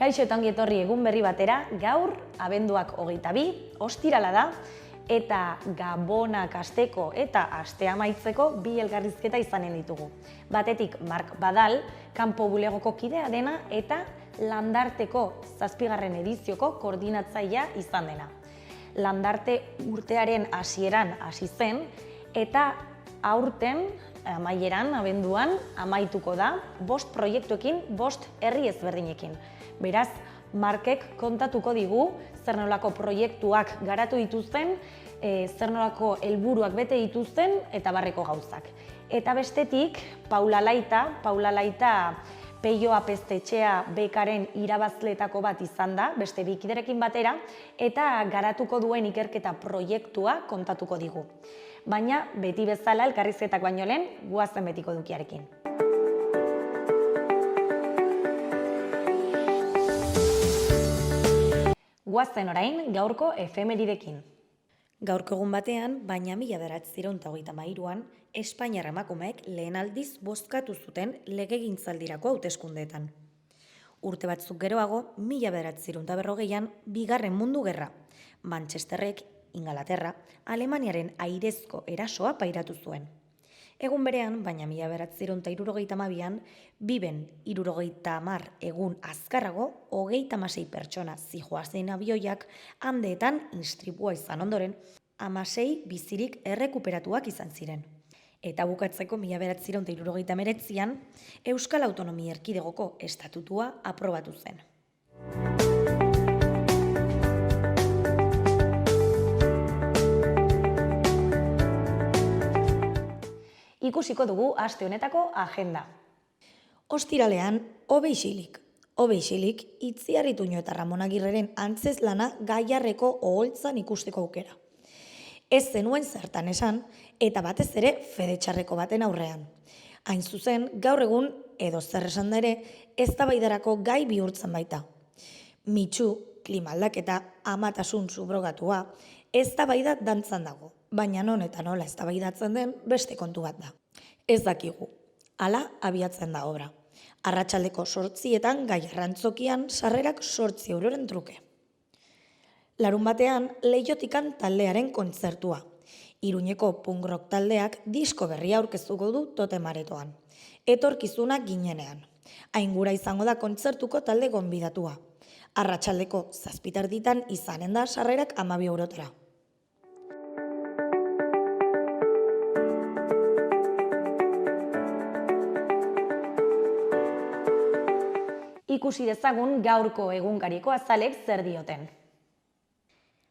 Kaixo eta ongi etorri egun berri batera, gaur abenduak 22, ostirala da, eta gabonak asteko eta astea amaitzeko bi elkarrizketa izanen ditugu. Batetik Mark Badal, kanpo bulegoko kidea dena eta Landarteko 7. edizioko koordinatzailea izan dena. Landarte urtearen hasieran hasi zen eta aurten amaieran, abenduan, amaituko da 5 proiektuekin, 5 herri ezberdinekin. Beraz, Markek kontatuko digu zer nolako proiektuak garatu dituzten, zer nolako helburuak bete dituzten eta barreko gauzak. Eta bestetik, Paula Laita Peio Apeztetxea bekaren irabazleetako bat izan da, beste bikiderekin batera, eta garatuko duen ikerketa proiektua kontatuko digu. Baina, beti bezala elkarrizketak baino lehen, guazen betiko dukiarekin. Guazen orain, gaurko efemeridekin. Gaurko egun batean, baina 1933an, Espainiar emakumeek lehen aldiz bozkatu zuten legegintzaldirako hauteskundeetan. Urte batzuk geroago, 1940an, Bigarren Mundu Gerra, Manchesterrek, Ingalaterra, Alemaniaren airezko erasoa pairatu zuen. Egun berean, baina 1972an, Biben 70 egun azkarrago, 36 pertsona zihoazen abioiak handeetan istripua izan ondoren, 16 bizirik errekuperatuak izan ziren. Eta bukatzeko 1979an, Euskal Autonomia Erkidegoko estatutua aprobatu zen. Ikusiko dugu aste honetako agenda. Ostiralean, Obe Isilik, Itziar Ituño eta Ramon Agirreren antzezlana Gaiarreko oholtzan ikusteko aukera. Ez zenuen zertan esan, eta batez ere fedetxarreko baten aurrean. Hain zuzen, gaur egun, edo zer esan da ere, eztabaidarako gai bihurtzen baita. Mitxu, klima aldaketa, amatasun subrogatua, eztabaida dantzan dago, baina non eta nola eztabaidatzen den beste kontu bat da. Ez dakigu, hala abiatzen da obra. Arratsaldeko 8etan Gaiarrantzokian sarrerak 8 euroren truke. Larun batean, Leiotikan taldearen kontzertua. Iruñeko punk rock taldeak disko berria aurkeztuko du Totem Aretoan. Etorkizuna ginenean. Aingura izango da kontzertuko talde gonbidatua. Arratsaldeko 7:00 izanen da sarrerak 12 eurotara. Ikusi dezagun gaurko egunkariko azalek zer dioten.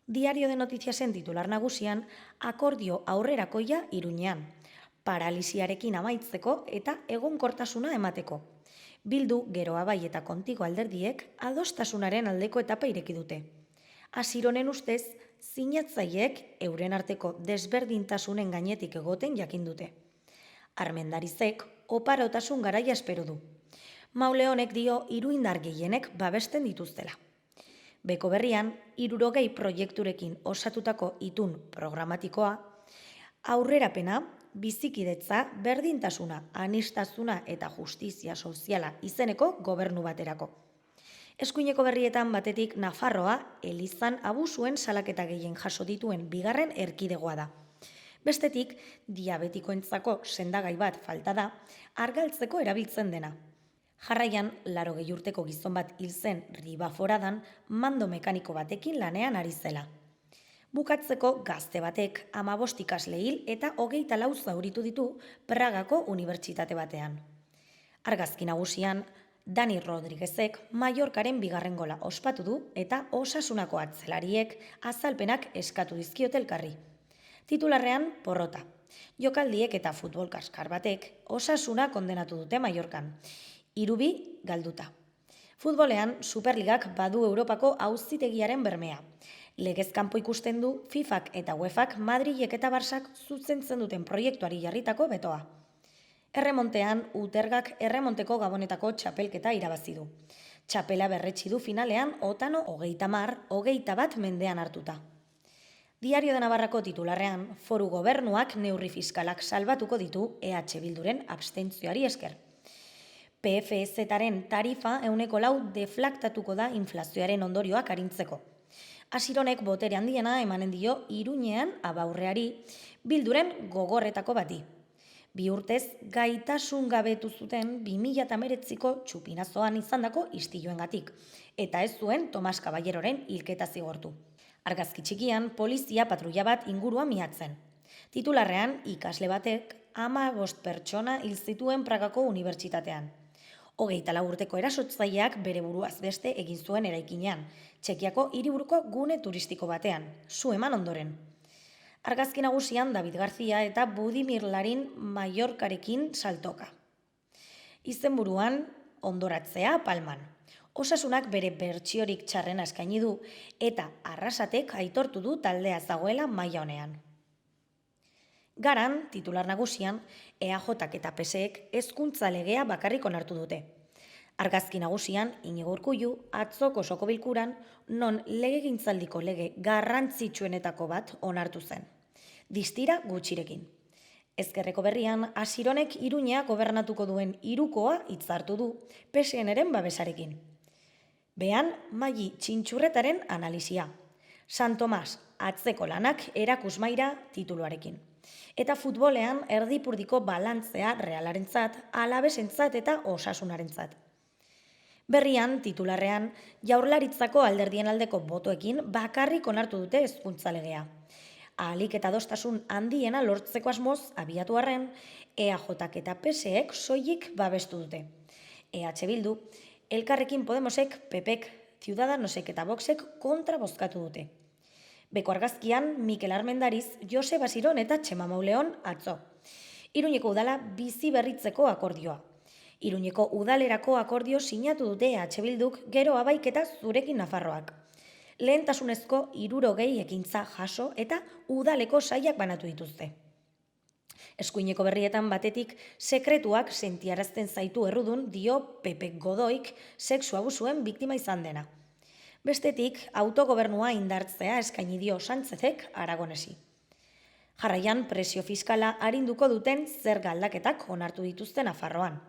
Diario de Noticiasen titular nagusian, akordio aurrerakoia Iruñean, paralisiarekin amaitzeko eta egonkortasuna emateko. Bildu, Geroa Bai eta Kontigo alderdiek adostasunaren aldeko etapa ireki dute. Asironen ustez, sinatzaileek euren arteko desberdintasunen gainetik egoten jakin dute. Armendarizek oparotasun garaia espero du. Mauleonek dio iruindar gehienek babesten dituztela. Beko berrian, 60 proiekturekin osatutako itun programatikoa, aurrerapena, bizikidetza, berdintasuna, aniztasuna eta justizia soziala izeneko gobernu baterako. Eskuineko berrietan batetik Nafarroa, Elizan abusuen salaketa gehien jaso dituen bigarren erkidegoa da. Bestetik, diabetikoentzako sendagai bat falta da, argaltzeko erabiltzen dena. Jarraian, 80 urteko gizon bat hil zen Ribaforadan mando mekaniko batekin lanean ari zela. Bukatzeko gazte batek 15 ikasle hil eta 24 zauritu ditu Pragako unibertsitate batean. Argazki nagusian, Dani Rodriguezek Mallorcaren bigarren gola ospatu du eta Osasunako atzelariek azalpenak eskatu dizkiote elkarri. Titularrean, porrota. Jokaldiek eta futbol kaskar batek Osasuna kondenatu dute Mallorcan. 3-2 galduta. Futbolean, Superligak badu Europako auzitegiaren bermea. Legez kanpo ikusten du FIFAk eta UEFAk Madrilek eta Barsak zuzentzen duten proiektuari jarritako betoa. Erremontean, Utergak erremonteko gabonetako txapelketa irabazi du. Txapela berretsi du finalean Otano 21 mendean hartuta. Diario de Navarrako titularrean, foru gobernuak neurri fiskalak salbatuko ditu EH Bilduren abstentzioari esker. PFZ-aren tarifa 4% deflaktatuko da inflazioaren ondorioak arintzeko. Asironek botere handiena emanen dio Iruñean abaurreari, Bilduren gogorretako bati. 2 urtez gaitasun gabetu zuten 2019ko txupinazoan izandako istiluengatik, eta ez zuen Tomas Caballeroren hilketa zigortu. Argazki txikian, polizia patrulla bat inguruan miatzen. Titularrean, ikasle batek 15 pertsona hil zituen Pragako unibertsitatean. 24 urteko erasotzaileak bere buruaz beste egin zuen eraikinean, Txekiako hiriburuko gune turistiko batean, su eman ondoren. Argazki nagusian David García eta Budimir Larin Mallorcarekin saltoka. Izenburuan hondoratzea Palman. Osasunak bere bertsiorik txarrena eskaini du eta Arrasatek aitortu du taldea dagoela maila honean. Garan, titular nagusian, EAJak eta PSek hezkuntza legea bakarrik onartu dute. Argazki nagusian, Iñigo Urkullu atzoko osoko bilkuran non legegintzaldiko lege garrantzitsuenetako bat onartu zen. Distira gutxirekin. Ezkerreko berrian, Asironek Iruñea gobernatuko duen hirukoa hitzartu du, PSNren babesarekin. Behan, Maili Txintxurretaren analisia. San Tomas atzeko lanak erakusmaira tituluarekin. Eta futbolean erdipurdiko balantzea Realarentzat, Alabesentzat eta Osasunarentzat. Berrian, titularrean, Jaurlaritzako alderdien aldeko botoekin bakarrik onartu dute hezkuntza legea. Ahalik eta adostasun handiena lortzeko asmoz abiatu arren, EAJak eta PSek soilik babestu dute. EH Bildu, Elkarrekin Podemosek, PPek, Ciudadanosek eta Voxek kontra bozkatu dute. Beko argazkian, Mikel Armendariz, Jose Basiron eta Txema Mauleon atzo. Iruñeko udala bizi berritzeko akordioa. Iruñeko udalerako akordio sinatu dute EH Bilduk gero abaiketa zurekin Nafarroak. Lehentasunezko 60 ekintza jaso eta udaleko saiak banatu dituzte. Eskuineko berrietan batetik, sekretuak sentiarazten zaitu errudun dio Pepe Godoik sexu abusuen biktima izan dena. Bestetik, autogobernua indartzea eskaini dio Sánchezek Aragonesi. Jarraian, presio fiskala arinduko duten zerga aldaketak onartu dituzten Nafarroan.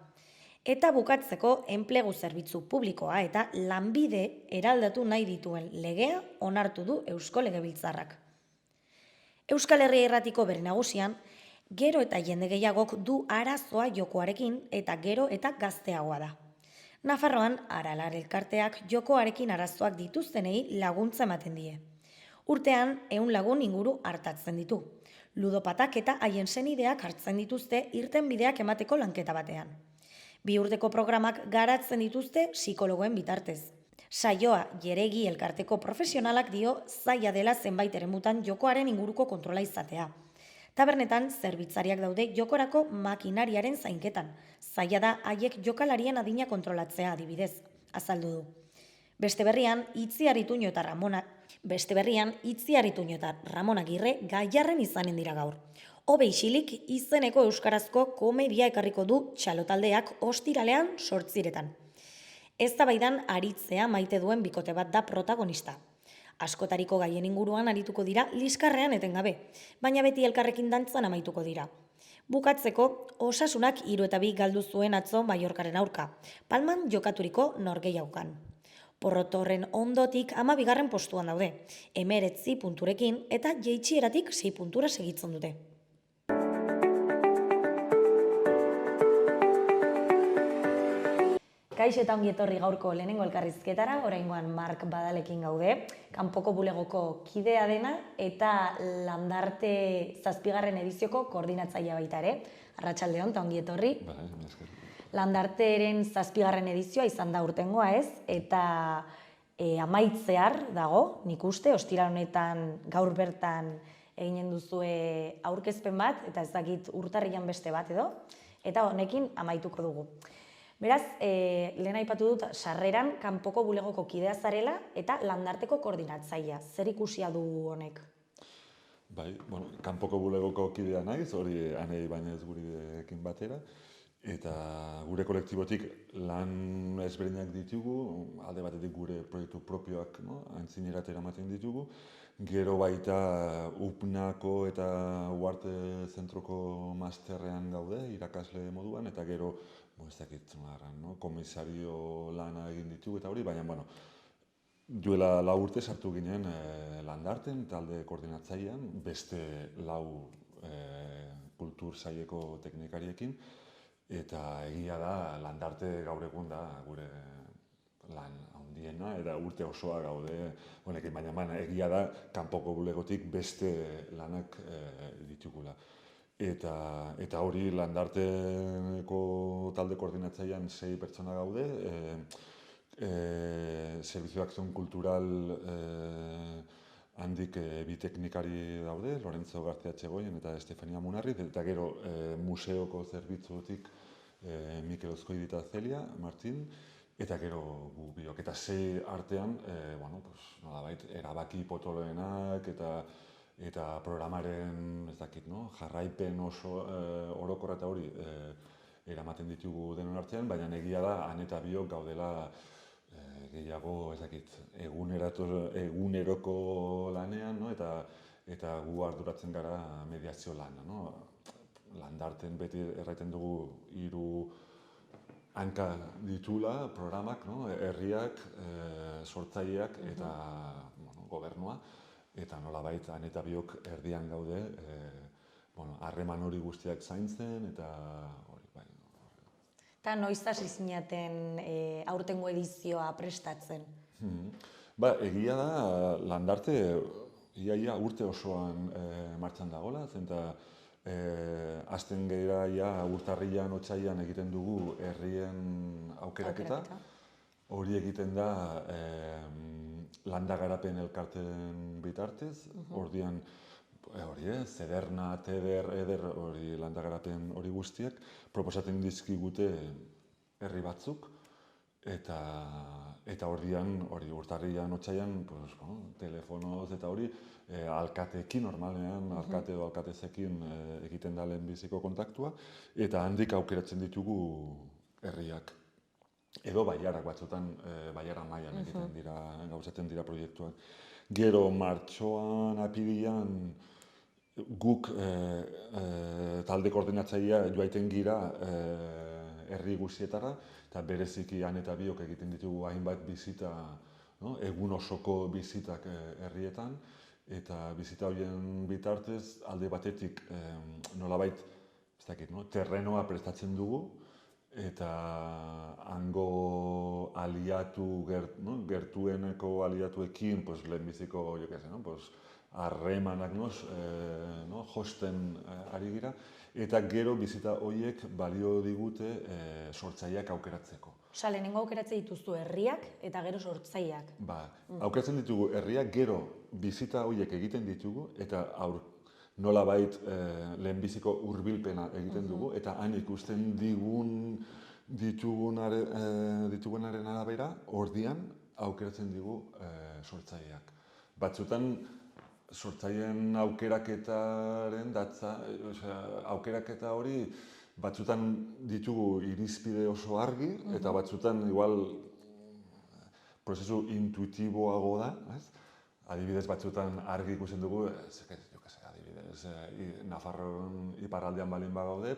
Eta bukatzeko enplegu zerbitzu publikoa eta lanbide eraldatu nahi dituen legea onartu du Eusko Legebiltzarrak. Euskal Herria Irratiko bere nagusian, gero eta jende gehiagok du arazoa jokoarekin eta gero eta gazteagoa da. Nafarroan, Aralar elkarteak jokoarekin arazoak dituztenei laguntza ematen die. Urtean, 100 lagun inguru hartatzen ditu. Ludopatak eta haien senideak hartzen dituzte irtenbideak emateko lanketa batean. 2 urteko programak garatzen dituzte psikologoen bitartez. Saioa Jeregi elkarteko profesionalak dio zaila dela zenbait eremutan jokoaren inguruko kontrola izatea. Tabernetan zerbitzariak daude jokorako makinariaren zainketan. Zaila da haiek jokalarien adina kontrolatzea adibidez, azaldu du. Beste berrian, Itziar Ituño eta Ramon Agirre gaiarren izanen dira gaur. Hobe isilik izeneko euskarazko komedia ekarriko du txalotaldeak ostiralean 8:00. Eztabaidan aritzea maite duen bikote bat da protagonista. Askotariko gaien inguruan arituko dira liskarrean etengabe, baina beti elkarrekin dantzan amaituko dira. Bukatzeko, Osasunak 3-2 galdu zuen atzo Mallorcaren aurka, Palman jokaturiko norgehiagokan. Porrot horren ondotik 12. postuan daude, 19 punturekin eta jeitsieratik 6 puntura segitzen dute. Kaixo eta ongi etorri gaurko lehenengo elkarrizketara, oraingoan Mark Badalekin gaude, kanpoko bulegoko kidea dena eta Landarte 7. edizioko koordinatzailea baita ere. Arratsaldeon eta ongi etorri. Landarteren 7. edizioa izan da urtengoa ez, eta amaitzear dago, nik uste, ostiral honetan gaur bertan eginen duzue aurkezpen bat, eta ez dakit urtarrilan beste bat edo, eta honekin amaituko dugu. Beraz, lehen aipatu dut sarreran kanpoko bulegoko kidea zarela eta Landarteko koordinatzailea. Zer ikusia du honek? Bai, kanpoko bulegoko kidea naiz, hori Anei Bainez gurekin batera. Eta gure kolektibotik lan ezberdinak ditugu, alde batetik gure proiektu propioak aintzineratera ematen ditugu. Gero baita UPNako eta Uarte Zentroko masterrean gaude, irakasle moduan, eta gero ez dakit marran, no? Komisario lana egin ditugu eta hori, baina, bueno, duela 4 urte sartu ginen Landarten talde koordinatzailean, beste 4 kultur saileko teknikariekin, eta egia da Landarte gaur egun da gure lan handiena, eta urte osoa gaude honekin, baina egia da kanpoko bulegotik beste lanak ditugula. Eta hori Landarteko talde koordinatzailean 6 pertsona gaude, Servizio Akzion Kultural handik 2 teknikari daude, Lorenzo García Txegoien eta Estefania Munarriz, eta gero museoko zerbitzutik Mikel Ozkoidi eta Celia Martin, eta gero gu biok. Eta 6 artean, nolabait, erabaki potoloenak eta programaren, ez dakit, jarraipen oso orokorra eta hori eramaten ditugu denon artean, baina egia da, han eta biok gaudela gehiago, ez dakit, eguneroko lanean, eta gu arduratzen gara mediazio lana. Landarten beti erraiten dugu 3 hanka ditula programak, herriak, sortzaileak eta gobernua, eta nolabait han eta biok erdian gaude, harreman hori guztiak zaintzen, eta hori, bai. Eta noiz hasi zinaten aurtengo edizioa prestatzen? Egia da, Landarte ia urte osoan martxan dagoela, eta hasten gehiago urtarrilan, otsailean egiten dugu herrien aukeraketa. Hori egiten da Landa Garapen elkarteen bitartez, ordian Zederna, Teder, Eder, hori Landa Garapen hori guztiak, proposatzen dizkigute herri batzuk, eta ordian, hori urtarrilan, otsailean, telefonoz eta hori, alkateekin, normalean, alkate edo alkatezekin egiten da lehenbiziko kontaktua, eta handik aukeratzen ditugu herriak. Edo bailarak batzutan, bailara mailan egiten dira, gauzatzen dira proiektuak. Gero martxoan, apirilean, guk talde koordinatzailea joaiten gira herri guztietara, eta bereziki han eta biok egiten ditugu hainbat bizita, egun osoko bizitak herrietan, eta bizita horien bitartez, alde batetik nolabait, ez dakit, terrenoa prestatzen dugu, eta hango aliatu, gertueneko aliatuekin, lehenbiziko, harremanak josten ari gira, eta gero bizita horiek balio digute sortzaileak aukeratzeko. Osa, lehenengo aukeratzen dituzu herriak eta gero sortzaileak. Aukeratzen ditugu herriak, gero bizita horiek egiten ditugu, eta nolabait lehenbiziko hurbilpena egiten dugu, eta han ikusten ditugunaren arabera, ordian aukeratzen digu sortzaileak. Batzutan, sortzaileen aukeraketaren datza, aukeraketa hori batzutan ditugu irizpide oso argi, eta batzutan igual prozesu intuitiboago da, adibidez batzutan argi ikusten dugu, adibidez, Nafarroan iparraldean balin bagaude,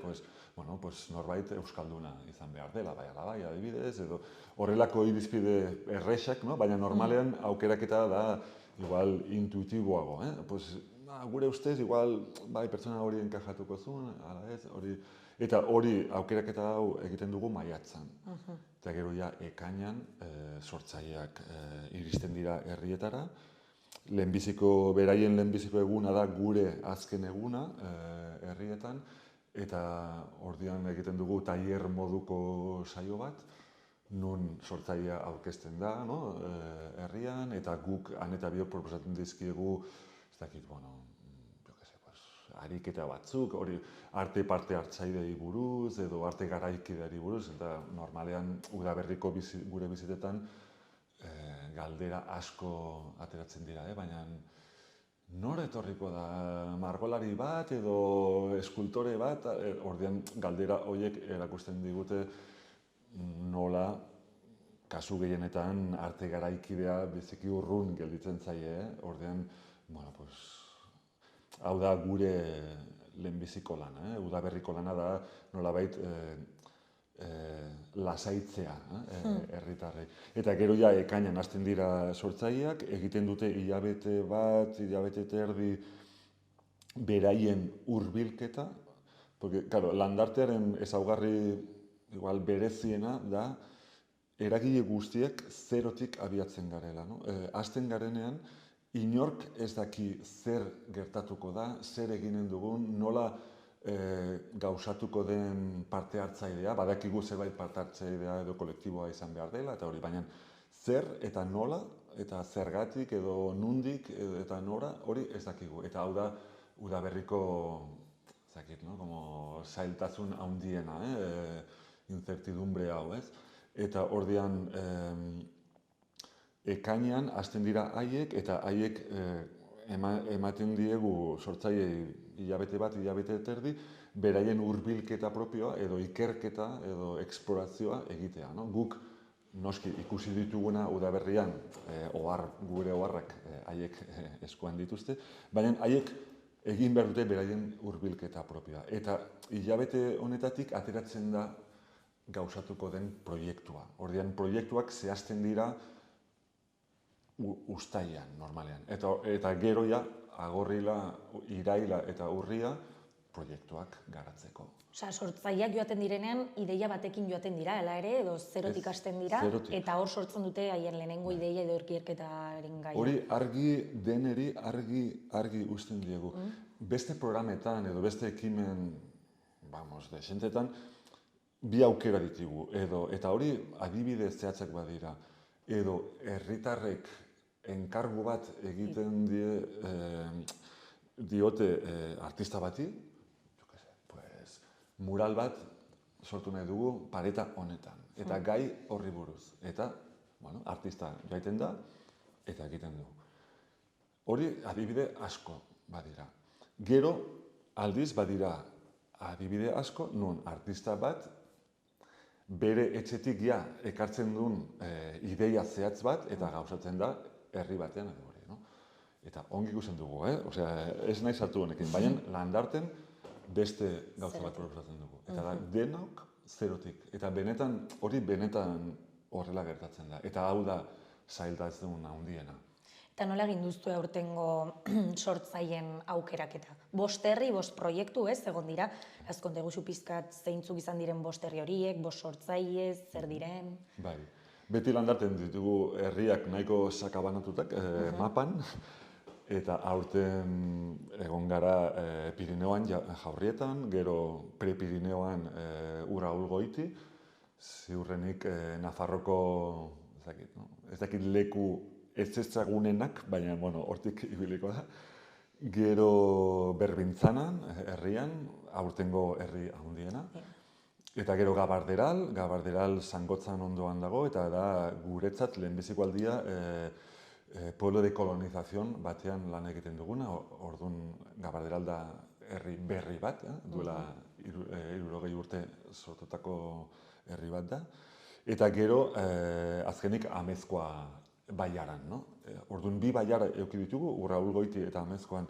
norbait euskalduna izan behar dela, bai, adibidez, edo horrelako irizpide errexak, baina normalean aukeraketa da igual intuitiboago, gure ustez, igual, bai, pertsona hori enkajatuko zuen, ala ez, eta hori aukeraketa hau egiten dugu maiatzan. Eta gero ja, ekainan, sortzaileak iristen dira herrietara, beraien lehenbiziko eguna da gure azken eguna herrietan, eta ordian egiten dugu tailer moduko saio bat, nun sortzailea aurkezten da herrian, eta guk han eta biok proposatzen dizkiegu, ez dakit, ariketa batzuk, hori arte parte hartzailei buruz, edo arte garaikideari buruz, eta normalean udaberriko gure bizitetan galdera asko ateratzen dira, baina nor etorriko da margolari bat edo eskultore bat, ordean galdera horiek erakusten digute nola kasu gehienetan arte garaikidea biziki urrun gelditzen zaie, ordean, hau da gure lehenbiziko lana, udaberriko lana da nolabait lasaitzea herritarrei. Eta gero ja ekainan hasten dira sortzaileak, egiten dute hilabete bat, hilabete eta erdi beraien hurbilketa, porque, claro, landartearen ezaugarri igual bereziena da eragile guztiek zerotik abiatzen garela. No? Hasten garenean, inork ez daki zer gertatuko da, zer eginen dugun, nola gauzatuko den parte hartzailea, badakigu zerbait parte hartzailea edo kolektiboa izan behar dela, eta hori, baina zer eta nola, eta zergatik edo nundik eta nora, hori ez dakigu. Eta hau da, udaberriko, zakit, no? Como zailtasun handiena, incertidumbre hau, ez? Eta ordian, ekainean hasten dira haiek, eta haiek ematen diegu sortzaileei hilabete bat, hilabete eta erdi, beraien hurbilketa propioa edo ikerketa edo esplorazioa egitea. No? Guk noski ikusi dituguna udaberrian, gure oharrak haiek eskuan dituzte, baina haiek egin behar dute beraien hurbilketa propioa. Eta hilabete honetatik ateratzen da gauzatuko den proiektua. Ordian proiektuak zehazten dira uztailean, normalean. Eta gero ja, agorrila, iraila eta urria proiektuak garatzeko. Osea, sortzaileak joaten direnean, ideia batekin joaten dira, ela ere, edo zerotik hasten dira, eta hor sortzen dute haien lehenengo ideia edo ikerketaren gaia. Hori argi deneri, argi uzten diegu. Beste programetan edo beste ekimen, desentetan, bi aukera ditugu, eta hori adibide zehatzak badira, edo herritarrek enkargu bat egiten diote artista bati, mural bat sortu nahi dugu pareta honetan, eta gai horri buruz. Eta, artista jaiten da, eta egiten du. Hori adibide asko badira. Gero, aldiz badira adibide asko, nun artista bat bere etxetik ja ekartzen duen ideia zehatz bat, eta gauzatzen da herri batean edo hori. Eta ongi ikusten dugu, osea, ez nahi sartu honekin, baina landarten beste gauza bat proposatzen dugu. Eta da, denok zerotik. Eta benetan, hori benetan horrela gertatzen da. Eta hau da zailtasun handiena. Eta nola egin duztu aurtengo sortzaileen aukeraketa? 5 herri, 5 proiektu, ez, egon dira. Azkonte guzu pizkat zeintzuk izan diren 5 herri horiek, 5 sortzaile, zer diren? Bai, beti landarten ditugu herriak nahiko sakabanatutak mapan, eta aurten egon gara Pirineoan Jaurrietan, gero Prepirineoan Uraulgoiti, ziurrenik Nafarroko, ez dakit leku ez ezagunenak, baina hortik ibiliko da. Gero Berbintzanan, herrian, aurtengo herri handiena. Eta gero Gabarderal Zangotzan ondoan dago, eta da guretzat lehenbiziko aldia pueblo de colonización batean lan egiten duguna. Orduan Gabarderal da herri berri bat, duela 60 urte sortutako herri bat da. Eta gero azkenik Amezkoa baiaran. Orduan 2 baiara eduki ditugu, Uraulgoiti eta Amezkoan.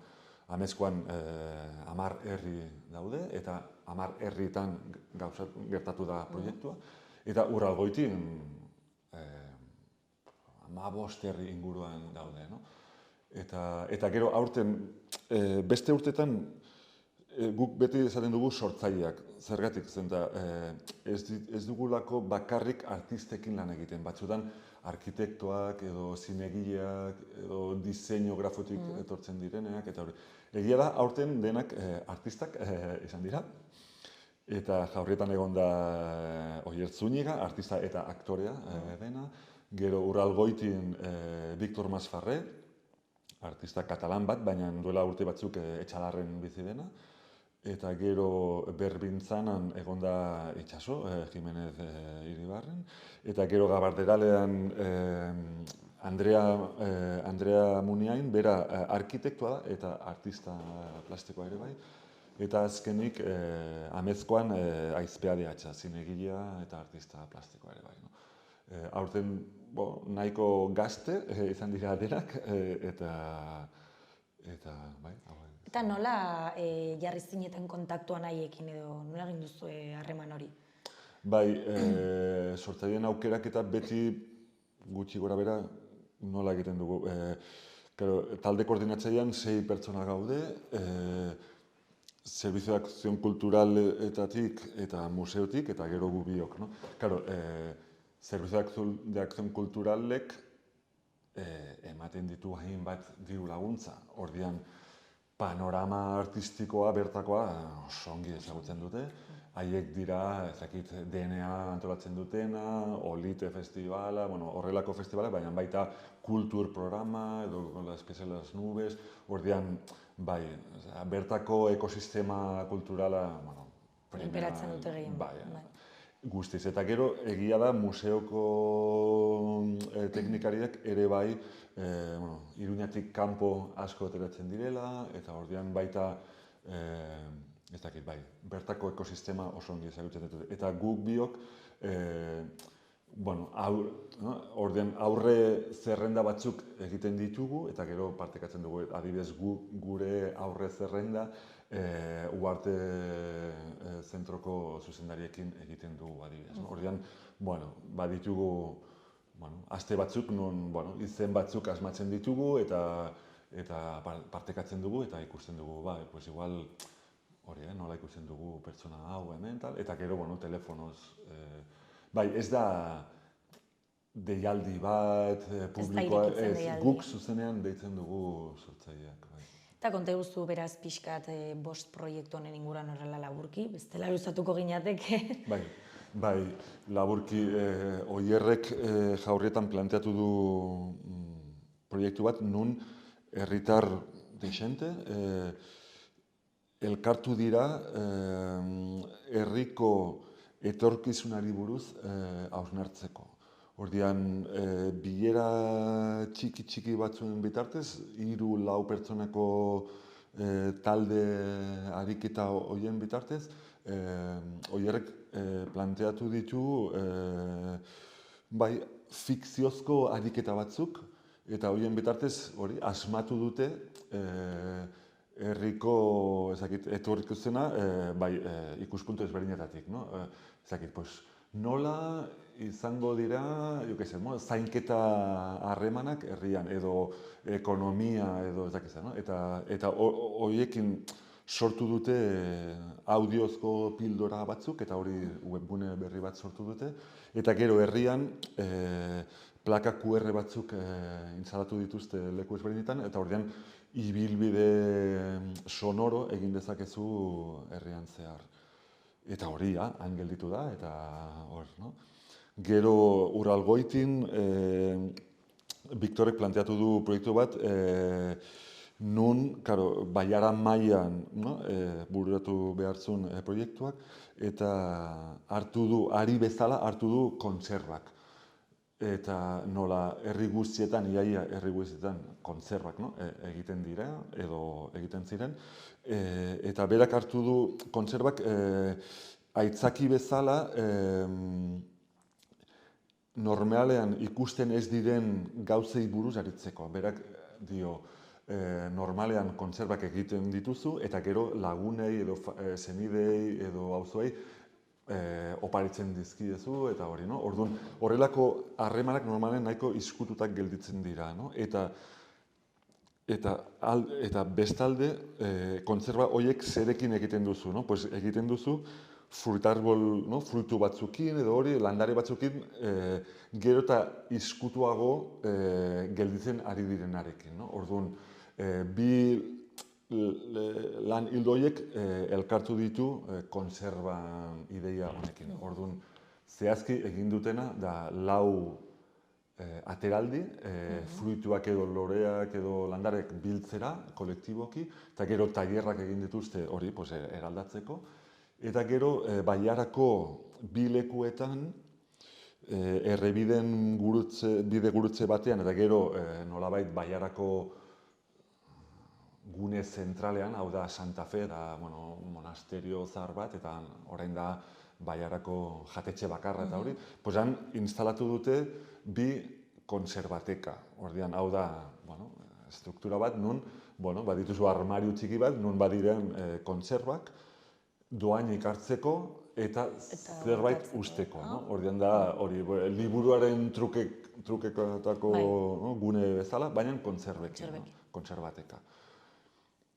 Amezkoan 10 herri daude, eta 10 herrietan gertatu da proiektua. Eta Uraulgoitin 15 herri inguruan daude. Eta gero aurten, beste urtetan, guk beti esaten dugu sortzaileak. Zergatik, zenta ez dugulako bakarrik artistekin lan egiten. Batzutan arkitektoak edo zinegileak edo diseinu grafotik etortzen direneak, eta hori. Egia da, aurten denak artistak izan dira. Eta Jaurrietan egon da Oier Zúñiga, artista eta aktorea dena. Gero Uralgoitin Victor Masferrer, artista katalan bat, baina duela urte batzuk Etxalarren bizi dena. Eta gero Berbintzanan egon da Itxaso, Jimenez Iribarren. Eta gero Gabarderalean Andrea Muniain, bera arkitektoa eta artista plastikoa ere bai. Eta azkenik Amezkoan Aizpeade Atxa, zinegilea eta artista plastikoa ere bai. Aurten nahiko gazte izan dira denak, eta bai, hau. Eta nola jarri zineten kontaktuan haiekin edo nola egin duzu harreman hori? Bai, sortzaileen aukerak eta beti gutxi gora bera nola egiten dugu. Talde koordinatzailean 6 pertsona gaude, Servicio de Acción Culturaletatik eta museotik, eta gero gu biok. No? Claro, Servicio de Acción Culturalek ematen ditu hainbat diru laguntza. Ordian, panorama artistikoa bertakoa oso ongi ezagutzen dute. Haiek dira, ezakit, DNA antolatzen dutena, Olite Festivala, horrelako festivala, baina baita kultur programa, edo La Especie de las Nubes, ordian, bai, bertako ekosistema kulturala, Menperatzen dute gehien. Bai, guztiz. Eta gero, egia da, museoko teknikariak ere bai, Iruñatik kanpo asko ateratzen direla, eta ordian baita, ez dakit, bai, bertako ekosistema oso ongi ezagutzen dut. Eta guk biok, ordean aurre zerrenda batzuk egiten ditugu, eta gero partekatzen dugu, adibidez gure aurre zerrenda, Uarte zentroko zuzendariekin egiten dugu, adibidez. Ordean, baditugu, aste batzuk, izen batzuk asmatzen ditugu, eta partekatzen dugu, eta ikusten dugu, pues igual, hori, nola ikusten dugu pertsona hau hemen, eta gero, telefonoz. Bai, ez da deialdi bat, publikoa, guk zuzenean deitzen dugu sortzaileak. Eta konta guztu beraz pixkat 5 proiektu honen inguruan horrela laburki, bestela luzatuko ginateke. Bai, laburki, Oierrek Jaurrietan planteatu du proiektu bat, nun herritar deixente, elkartu dira herriko etorkizunari buruz hausnartzeko. Ordian, bilera txiki batzuen bitartez, 3-4 pertsonako talde ariketa horien bitartez, Oierrek planteatu ditu fikziozko ariketa batzuk, eta horien bitartez asmatu dute herriko etorkizuna ikuspuntu ezberdinetatik. Nola izango dira, zainketa harremanak herrian, edo ekonomia, edo ez dakiz, eta horiekin sortu dute audiozko pildora batzuk, eta hori webgune berri bat sortu dute, eta gero herrian plaka QR batzuk instalatu dituzte leku ezberdinetan, eta ordean ibilbide sonoro egin dezakezu herrian zehar. Eta hori, han gelditu da, eta hor, no? Gero Uralgoitin, Viktorek planteatu du proiektu bat, nun, baiara mailan bururatu behartzun proiektuak, eta ari bezala hartu du kontserbak. Eta nola herri guztietan, iaia herri guztietan kontserbak egiten dira, edo egiten ziren, eta berak hartu du kontserbak aitzaki bezala normalean ikusten ez diren gauzei buruz aritzeko. Berak dio, normalean kontserbak egiten dituzu, eta gero lagunei, edo senidei, edo auzoei oparitzen dizkiezu, eta hori, no? Orduan, horrelako harremanak normalen nahiko izkututak gelditzen dira, no? Eta bestalde, kontserba horiek zerekin egiten duzu, no? Pues egiten duzu frutu batzukin, edo hori, landare batzukin, gero eta izkutuago gelditzen ari direnarekin, no? Orduan, bi lan hildo horiek elkartu ditu kontserba ideia honekin. Orduan, zehazki egin dutena da 4 ateraldi, fruituak edo loreak edo landarek biltzera kolektiboki, eta gero tailerrak egin dituzte hori eraldatzeko. Eta gero Baiarako 2 lekuetan errebiden bide gurutze batean, eta gero nolabait Baiarako gune zentralean, hau da Santa Fe, da monasterio zahar bat, eta orain da Baiarako jatetxe bakarra eta hori, han instalatu dute 2 kontserbateka. Ordean, hau da struktura bat, nun badituzu armario txiki bat, nun badiren kontserbak, doainik hartzeko, eta zerbait usteko. No? Ordean da, hori, liburuaren trukekotako gune bezala, baina kontserbekin, kontserbateka.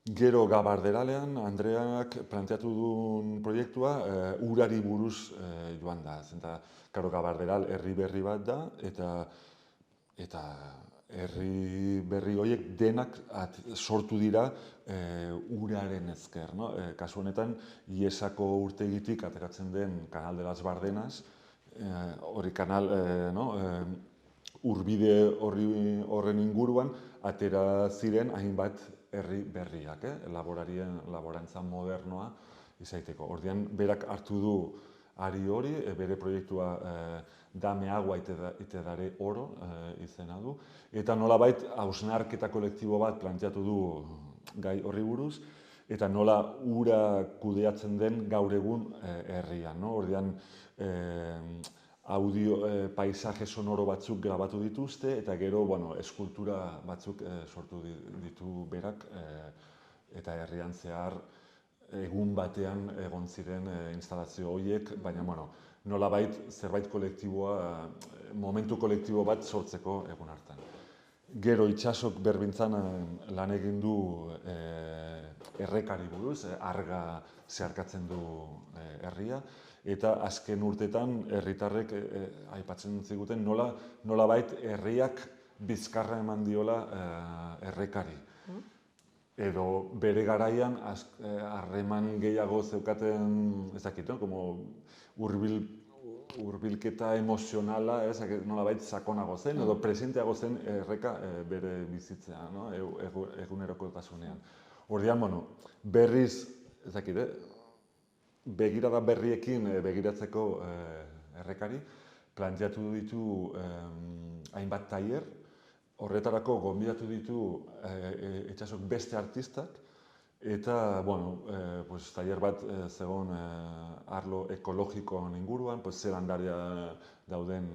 Gero Gabarderalean, Andreak planteatu duen proiektua urari buruz joan da. Zenta, karo, Gabarderal herri berri bat da, eta herri berri horiek denak sortu dira uraren ezker. No? Kasu honetan, Iesako urtegitik ateratzen den Kanal de las Bardenas, hori kanal, urbide horren inguruan, atera ziren hainbat herri berriak, laborantza modernoa izaiteko. Ordean, berak hartu du ari hori, bere proiektua Dame Agua ite dare oro izena du, eta nolabait hausnarketa kolektibo bat planteatu du gai horri buruz, eta nola ura kudeatzen den gaur egun herrian. Ordean, audio, paisaje sonoro batzuk grabatu dituzte, eta gero, eskultura batzuk sortu ditu berak, eta herrian zehar egun batean egon ziren instalazio horiek, baina, nolabait zerbait kolektiboa, momentu kolektibo bat sortzeko egun hartan. Gero Itsasok berbintzan lan egin du errekari buruz, arga zeharkatzen du herria, eta azken urtetan herritarrek aipatzen ziguten nolabait herriak bizkarra eman diola errekari. Edo bere garaian harreman gehiago zeukaten, ez dakit, hurbilketa emozionala, nolabait sakonago zen, edo presenteago zen erreka bere bizitzea, egunerokotasunean. Ordean, berriz, ez dakit, begirada berriekin begiratzeko errekari, planteatu ditu hainbat tailer, horretarako gonbidatu ditu Itsasok beste artistak, eta, tailer bat zegoen arlo ekologikoan inguruan, ze landaria dauden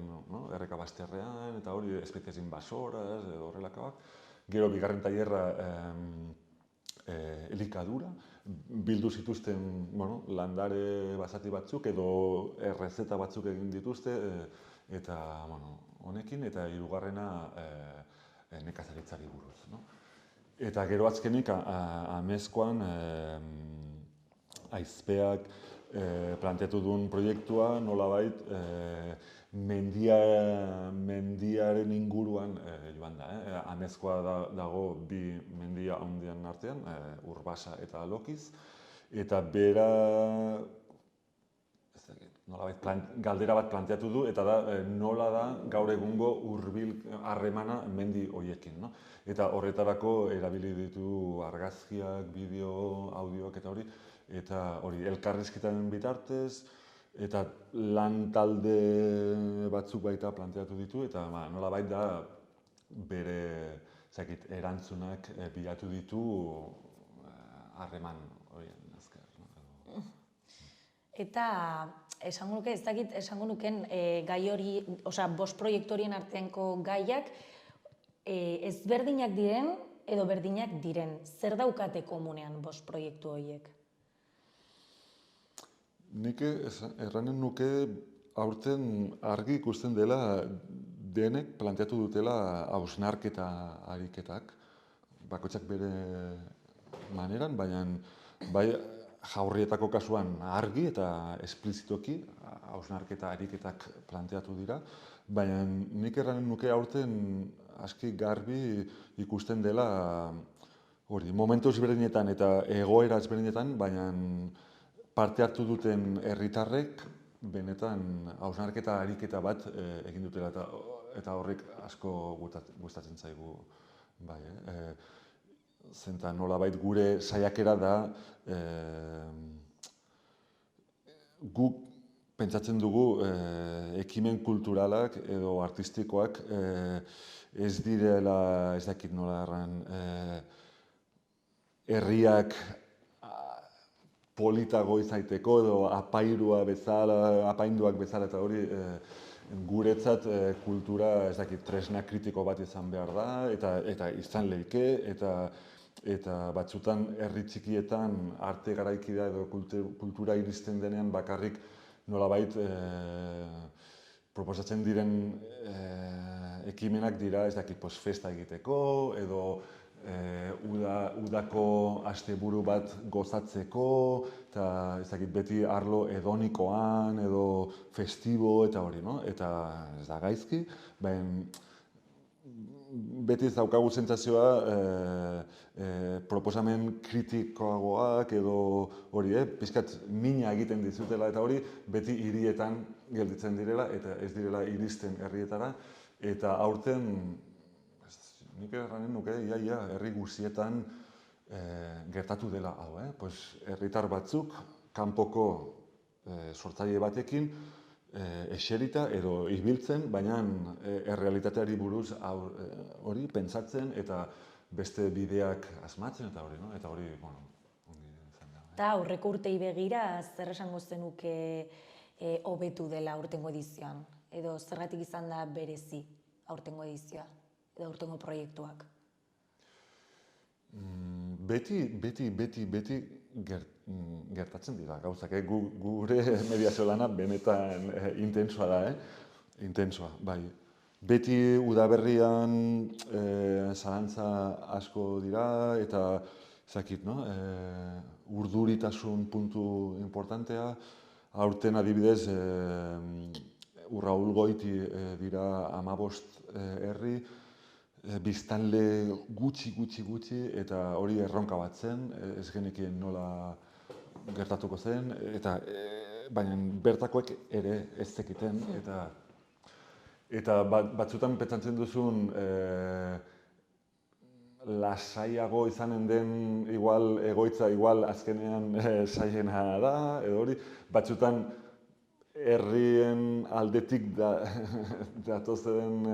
erreka basterrean, eta hori espezies invasoras, edo horrelakoak. Gero, bigarren tailerra elikadura, bildu zituzten landare basati batzuk, edo errezeta batzuk egin dituzte, eta honekin, eta hirugarrena nekazaritzari buruz. Eta gero azkenik, Amezkoan, Aizpeak planteatu duen proiektua nolabait mendiaren inguruan joan da. Amezkoa dago bi mendia handien artean, Urbasa eta Lokiz, eta bera galdera bat planteatu du, eta da nola da gaur egungo hurbil harremana mendi horiekin. Eta horretarako erabili ditu argazkiak, bideo, audioak eta hori, eta hori elkarrizketaren bitartez, eta lan talde batzuk baita planteatu ditu, eta nolabait da bere erantzunak bilatu ditu harreman horien ezker. Eta esango nuke, ez dakit esango nuken gai hori, bost proiektu horien arteanko gaiak ezberdinak diren edo berdinak diren. Zer daukate komunean bost proiektu horiek? Nik erranen nuke aurten argi ikusten dela denek planteatu dutela hausnarketa ariketak, bakoitzak bere maneran, baina bai Jaurrietako kasuan argi eta esplizitoki hausnarketa ariketak planteatu dira, baina nik erranen nuke aurten aski garbi ikusten dela hori momentu ezberdinetan eta egoera ezberdinetan, baina parte hartu duten herritarrek benetan hausnarketa ariketa bat egin dutela, eta horrek asko gustatzen zaigu. Zenta nolabait gure saiakera da guk pentsatzen dugu ekimen kulturalak edo artistikoak ez direla, ez dakit nola erran, herriak politago izaiteko edo apainduak bezala eta hori guretzat kultura, ez dakit, tresna kritiko bat izan behar da, eta izan leike, eta eta batzutan herri txikietan arte garaikidea edo kultura iristen denean bakarrik nolabait proposatzen diren ekimenak dira, ez dakit, festa egiteko edo udako asteburu bat gozatzeko, eta ez dakit, beti arlo hedonikoan edo festibo eta hori, no? Eta ez da gaizki, baina beti ez daukagu sentsazioa proposamen kritikoagoak edo hori, pixkat mina egiten dizutela eta hori beti hirietan gelditzen direla eta ez direla iristen herrietara, eta aurten nik erranen nuke, ia herri guztietan gertatu dela hau, herritar batzuk kanpoko sortzaile batekin eserita edo ibiltzen, baina errealitateari buruz hori pentsatzen eta beste bideak asmatzen eta hori, no? Eta hori, bueno, ongi izan da. Eta aurreko urtei begira, zer esango zenuke hobetu dela aurtengo edizioan? Edo zergatik izan da berezi aurtengo edizioa? Edo aurtengo proiektuak? Beti gertatzen dira gauzak, gure mediazio lana benetan intensoa da, intensoa, bai. Beti udaberrian zalantza asko dira eta ezakit, no? Urduritasun puntu importantea, aurten adibidez Urraulgoiti dira 15 herri, biztanle gutxi eta hori erronka bat zen, ez genekien nola gertatuko zen, eta baina bertakoek ere ez zekiten, eta batzutan pentsatzen duzun lasaiago izanen den egoitza azkenean zailena da, edo hori, batzutan herrien aldetik datozen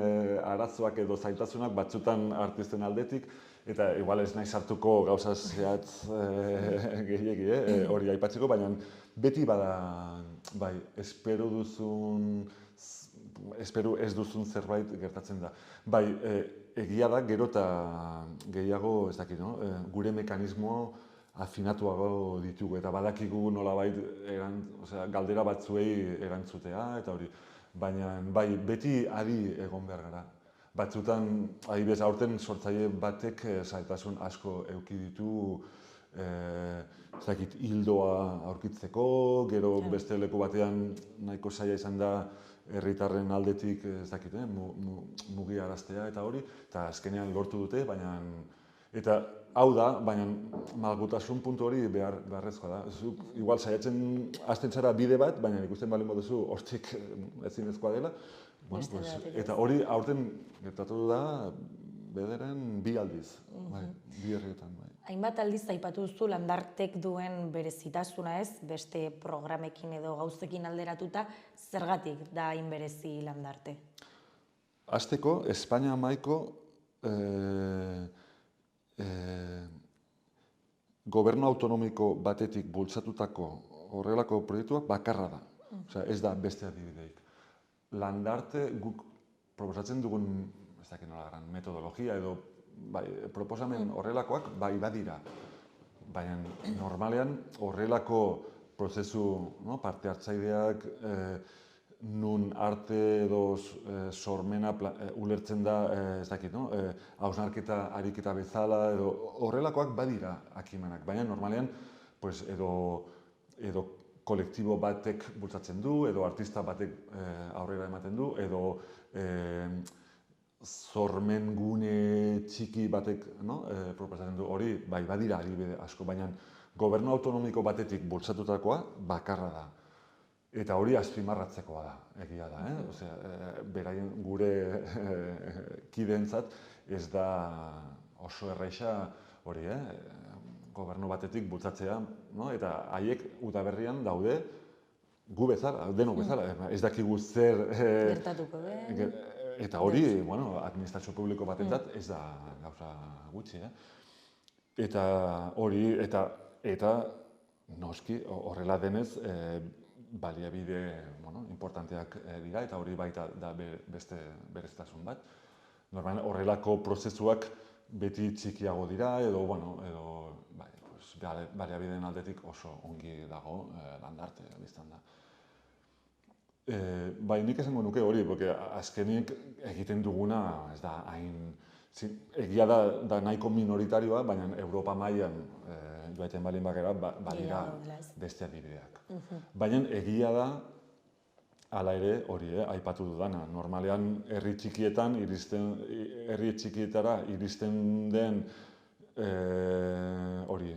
arazoak edo zailtasunak batzutan artisten aldetik, eta igual ez nahi sartuko gauza zehatz gehiegi, hori aipatzeko, baina beti bada, bai, espero ez duzun zerbait gertatzen da. Bai, egia da, gero eta gehiago, ez dakit, no? Gure mekanismo afinatuago ditugu, eta badakigu nolabait galdera batzuei erantzutea, eta hori. Baina, bai, beti adi egon behar gara. Batzutan, adibidez, aurten sortzaile batek zailtasun asko eduki ditu, ez dakit, hildoa aurkitzeko, gero beste leku batean nahiko zaila izan da herritarren aldetik, ez dakit, mugiaraztea eta hori, eta azkenean lortu dute, baina eta hau da, baina malgutasun puntu hori beharrezkoa da. Zuk igual saiatzen hasten zara bide bat, baina ikusten baldin baduzu hortik ezinezkoa dela. Eta hori aurten gertatu da bederen 2 aldiz, 2 herrietan. Hainbat aldiz aipatu duzu Landartek duen berezitasuna, ez? Beste programekin edo gauzekin alderatuta, zergatik da hain berezi Landarte? Hasteko, Espainia maiko gobernu autonomiko batetik bultzatutako horrelako proiektuak bakarra da. Osea, ez da beste adibideik. Landarte guk proposatzen dugun, ez dakit nola metodologia edo proposamen horrelakoak bai badira. Baina normalean horrelako prozesu parte hartzaileak nun arte edo sormena ulertzen da, ez dakit, hausnarketa ariketa bezala, edo horrelakoak badira akimenak, baina normalean edo kolektibo batek bultzatzen du, edo artista batek aurrera ematen du, edo sormen gune txiki batek proposatzen du, hori bai badira adibide asko, baina gobernu autonomiko batetik bultzatutakoa bakarra da. Eta hori azpimarratzekoa da, egia da, beraien gure kideentzat ez da oso erraixa hori, gobernu batetik bultzatzea, eta haiek udaberrian daude gu bezala, denok bezala, ez dakigu zer gertatuko eta hori, administrazio publiko batentzat ez da gauza gutxi, eta hori, eta noski horrela denez baliabide importanteak dira, eta hori baita da beste bereztasun bat. Normalean horrelako prozesuak beti txikiago dira, edo, bai, baliabideen aldetik oso ongi dago Landarte, biztan da. Bai, nik esango nuke hori, porque azkenik egiten duguna, ez da, hain, egia da nahiko minoritarioa, baina Europa mailan joaiten balin bakera, badira beste adibideak. Baina egia da, hala ere, hori, aipatu dudana. Normalean, herri txikietara iristen den hori,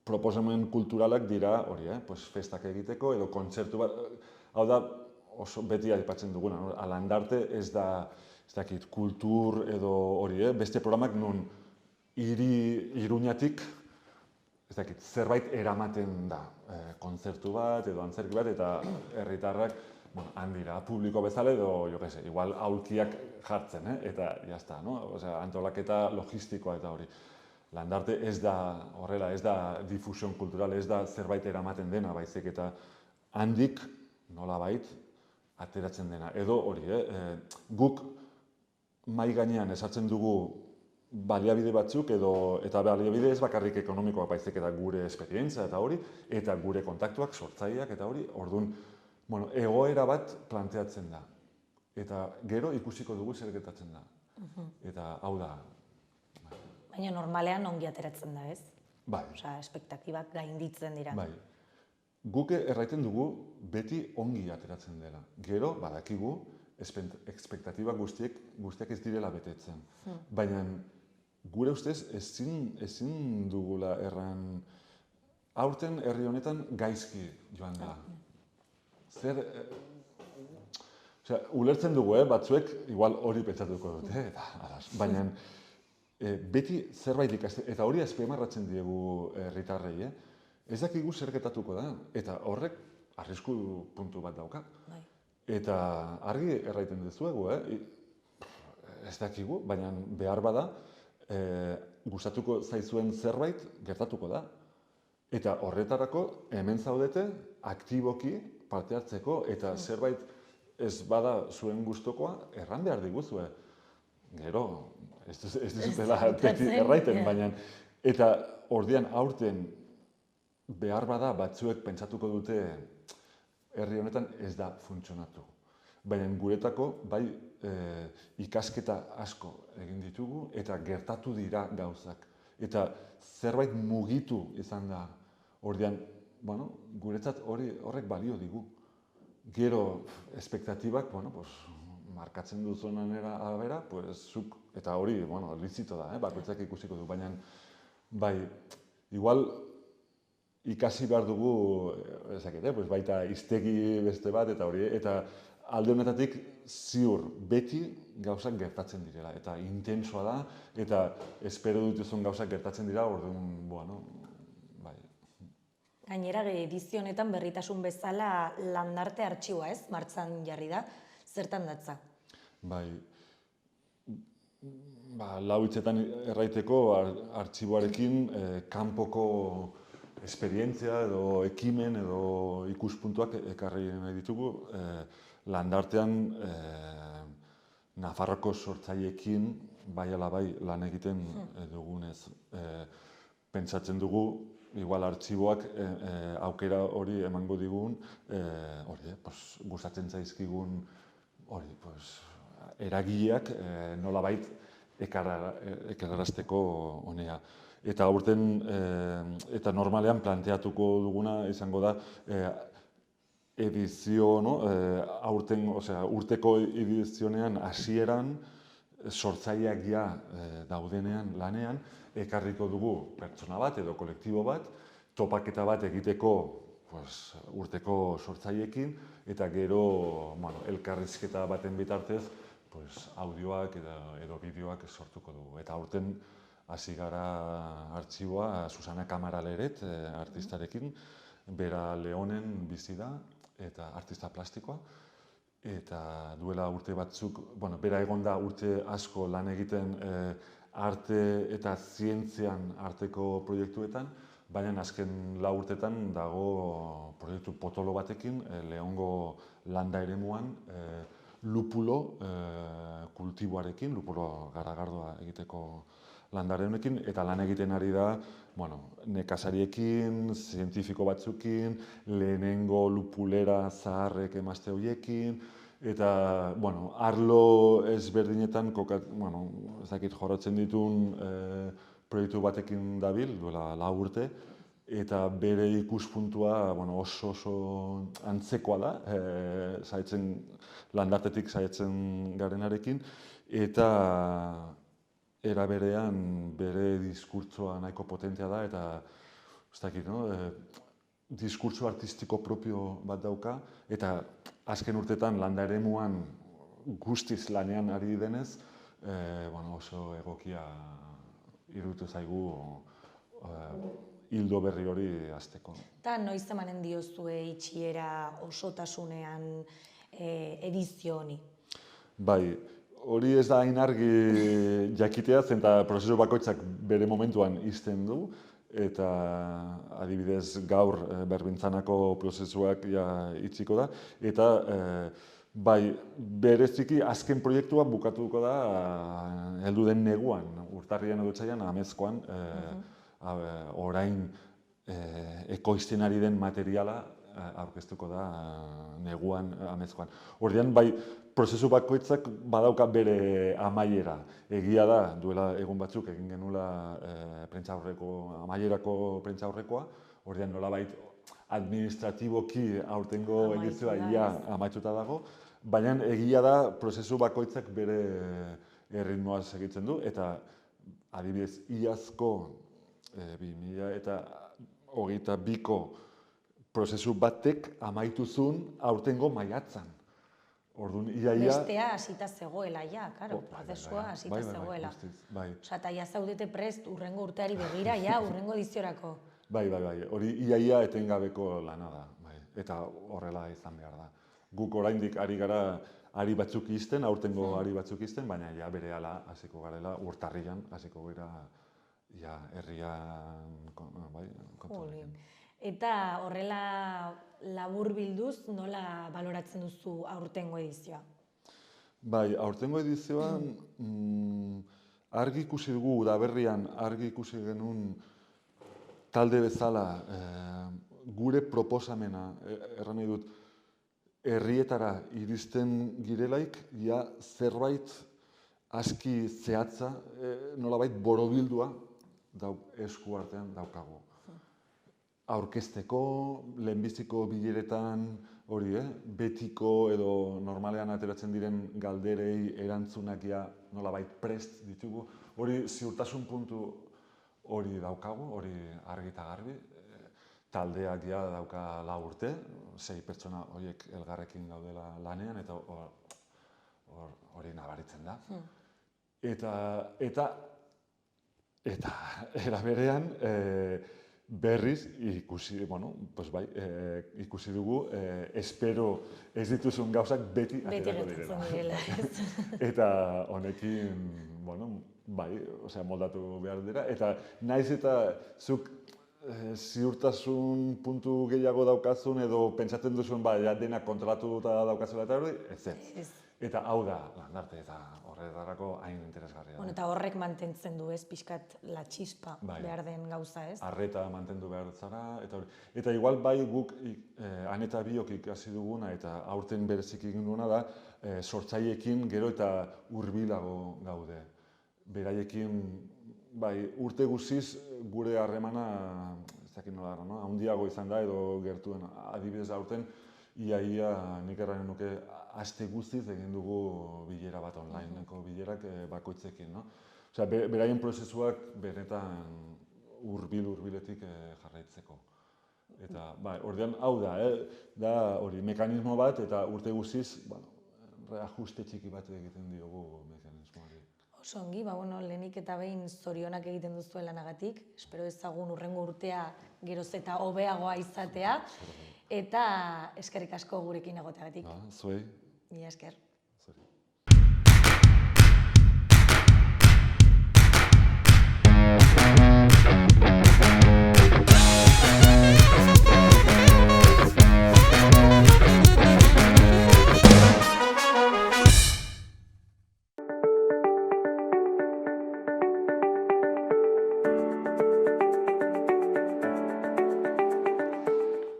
proposamen kulturalak dira hori, festak egiteko edo kontzertu bat. Hau da, oso beti aipatzen duguna. Landarte ez dakit kultur edo hori, beste programak non Iruñatik ez dakit, zerbait eramaten da, kontzertu bat edo antzerki bat, eta herritarrak handira, publiko bezala edo, igual aulkiak jartzen, eta jazta, antolaketa logistikoa eta hori. Landarte ez da horrela, ez da difusion kultural, ez da zerbait eramaten dena, baizik eta handik nolabait ateratzen dena. Edo hori, guk mahai gainean esartzen dugu baliabide batzuk eta baliabide ez bakarrik ekonomikoak, baizik eta gure esperientzia eta hori, eta gure kontaktuak, sortzaileak eta hori, orduan, egoera bat planteatzen da. Eta gero ikusiko dugu zer gertatzen da. Eta hau da. Baina normalean ongi ateratzen da, ez? Bai. Osa, espektatibak gainditzen dira. Bai. Guk erraiten dugu beti ongi ateratzen dela. Gero, badakigu, espektatibak guztiak ez direla betetzen. Baina gure ustez ezin dugula erran aurten herri honetan gaizki joan da. Zer, ulertzen dugu, batzuek igual hori pentsatuko dute, baina beti zerbait ikasten, eta hori azpimarratzen diegu herritarrei, ez dakigu zer gertatuko da, eta horrek arrisku puntu bat dauka. Eta argi erraiten dizuegu, ez dakigu, baina behar bada, gustatuko zaizuen zerbait gertatuko da. Eta horretarako hemen zaudete aktiboki parte hartzeko, eta zerbait ez bada zuen gustokoa erran behar diguzue. Gero, ez dizutela beti erraiten, baina eta ordian aurten behar bada batzuek pentsatuko dute herri honetan ez da funtzionatu. Baina guretako bai ikasketa asko egin ditugu eta gertatu dira gauzak. Eta zerbait mugitu izan da. Ordian, guretzat horrek balio digu. Gero espektatibak, markatzen duzuenan arabera, zuk, eta hori, lizito da, bakoitzak ikusiko du, baina bai, igual ikasi behar dugu, baita hiztegi beste bat, eta hori, eta alde honetatik ziur, beti gauzak gertatzen direla, eta intensoa da, eta espero dituzun gauzak gertatzen dira, orduan, bai. Gainera, edizio honetan berritasun bezala Landarte artxiboa, ez? Martxan jarri da, zertan datza? Bai, lau hitzetan erraiteko artxiboarekin kanpoko esperientzia edo ekimen edo ikuspuntuak ekarri nahi ditugu. Landartean Nafarroko sortzaileekin bai ala bai lan egiten dugunez. Pentsatzen dugu, igual artxiboak aukera hori emango digun, gustatzen zaizkigun eragileak nolabait ekararazteko honea. Eta aurten, eta normalean planteatuko duguna izango da edizio, aurten, urteko edizionean hasieran sortzaileak ja daudenean lanean, ekarriko dugu pertsona bat edo kolektibo bat, topaketa bat egiteko urteko sortzaileekin, eta gero elkarrizketa baten bitartez audioak edo bideoak sortuko dugu. Eta aurten hasi gara artxiboa Susana Kamaraleret artistarekin, bera Leonen bizi da, eta artista plastikoa, eta duela urte batzuk, bera egon da urte asko lan egiten arte eta zientzian arteko proiektuetan, baina azken 4 urtetan dago proiektu potolo batekin, Leongo landa eremuan, lupulo kultiboarekin, lupulo garagardoa egiteko landare honekin, eta lan egiten ari da, nekazariekin, zientifiko batzukin, lehenengo lupulera zaharrek emazte horiekin, eta, arlo ezberdinetan, ez dakit jorratzen dituen proiektu batekin dabil, duela 4 urte, eta bere ikuspuntua oso antzekoa da, landartetik saiatzen garenarekin, eta era berean bere diskurtsoa nahiko potentea da, eta ez dakit, diskurtso artistiko propio bat dauka, eta azken urtetan landa eremuan guztiz lanean ari denez, oso egokia iruditu zaigu hildo berri hori hasteko. Eta noiz emanen diozue itxiera osotasunean edizio honi? Bai, hori ez da hain argi jakitea, eta prozesu bakoitzak bere momentuan ixten du, eta adibidez gaur Berbintzanako prozesuak itxiko da, eta bai, bereziki azken proiektua bukatuko da heldu den neguan, urtarrian edo otsailean Amezkoan, orain ekoizten ari den materiala aurkeztuko da neguan Amezkoan. Ordean, bai, prozesu bakoitzak badauka bere amaiera. Egia da, duela egun batzuk egin genula amaierako prentsaurrekoa, ordean nolabait administratiboki aurtengo edizioa ia amaituta dago, baina egia da prozesu bakoitzak bere erritmoa segitzen du, eta adibidez iazko 2022ko prozesu batek amaitu zuen aurtengo maiatzan. Bestea hasita zegoela, prozesua hasita zegoela. Eta ja zaudete prest urrengo urteari begira, urrengo ediziorako. Bai, hori iaia etengabeko lana da, eta horrela izan behar da. Guk oraindik ari gara ari batzuk izten, aurtengo ari batzuk izten, baina ja berehala hasiko garela, urtarrian hasiko gara herrian kontroletan. Eta horrela labur bilduz, nola baloratzen duzu aurtengo edizioa? Bai, aurtengo edizioan argi ikusi dugu, udaberrian argi ikusi genuen talde bezala gure proposamena, erran nahi dut, herrietara iristen girelaik, zerbait aski zehatza, nolabait borobildua esku artean daukagu. Aurkezteko, lehenbiziko bileretan hori, betiko edo normalean ateratzen diren galderei erantzunak nolabait prest ditugu. Hori ziurtasun puntu hori daukagu, hori argi eta garbi. Taldeak dauka 4 urte, 6 pertsona horiek elgarrekin gaudela lanean, eta hori nabaritzen da. Eta era berean, berriz ikusi dugu, espero ez dituzun gauzak beti aterako direla. Eta honekin, moldatu behar dira, eta naiz eta zuk ziurtasun puntu gehiago daukazun edo pentsatzen duzun dena kontrolatuta daukazula eta hori, ez. Eta hau da landarte eta horretarako hain interesgarria. Eta horrek mantentzen du pixkat la txispa behar den gauza, ez? Arreta mantendu behar zara, eta hori. Eta igual guk han eta biok ikasi duguna eta aurten berezik egin duguna da, sortzaileekin gero eta hurbilago gaude. Beraiekin, urte guziz gure harremana, ez dakit nola, handiago izan da edo gertuen adibidez aurten, ia nik erranen nuke aste guztiz egin dugu bilera bat onlineko bilerak bakoitzekin. Beraien prozesuak benetan hurbiletik jarraitzeko. Eta ordean hau da hori mekanismo bat eta urte guztiz reajuste txiki bat egiten diogu mekanismoari. Oso ongi, lehenik eta behin zorionak egiten duzuen lanagatik, espero ezagun urrengo urtea geroz eta hobeagoa izatea, eta eskerrik asko gurekin egoteagatik. Zuei. Mila esker.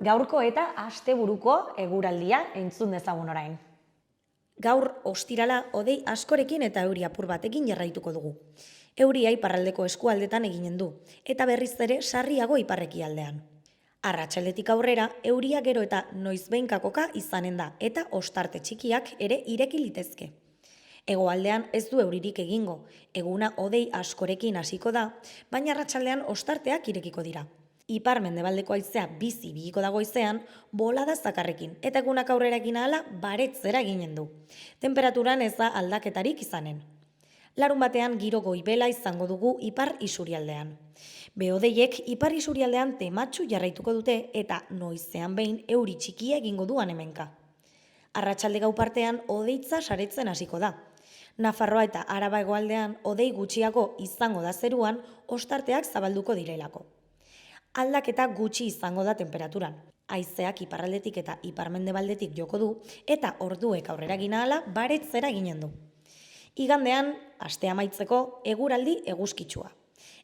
gaurko eta asteburuko eguraldia entzun dezagun orain. Gaur ostirala hodei askorekin eta euri apur batekin jarraituko dugu. Euria iparraldeko eskualdetan eginen du, eta berriz ere sarriago iparrekialdean. Arratsaldetik aurrera, euria gero eta noizbehinkakoka izanen da, eta ostarte txikiak ere ireki litezke. Hegoaldean ez du euririk egingo, eguna hodei askorekin hasiko da, baina arratsaldean ostarteak irekiko dira. Ipar-mendebaldeko haizea bizi ibiliko da goizean, bolada zakarrekin, eta egunak aurrera egin ahala baretzera eginen du. Temperaturan ez da aldaketarik izanen. Larun batean giro goibela izango dugu ipar isurialdean. Behodeiek ipar isurialdean tematsu jarraituko dute eta noizean behin euri txikia egingo du hemenka. Arratsalde gau partean hodeitza saretzen hasiko da. Nafarroa eta Araba hegoaldean hodei gutxiago izango da zeruan ostarteak zabalduko direlako. Aldaketa gutxi izango da temperaturan. Haizeak iparraldetik eta ipar-mendebaldetik joko du eta orduek aurrera egin ahala baretzera eginen du. Igandean, astea amaitzeko, eguraldi eguzkitsua.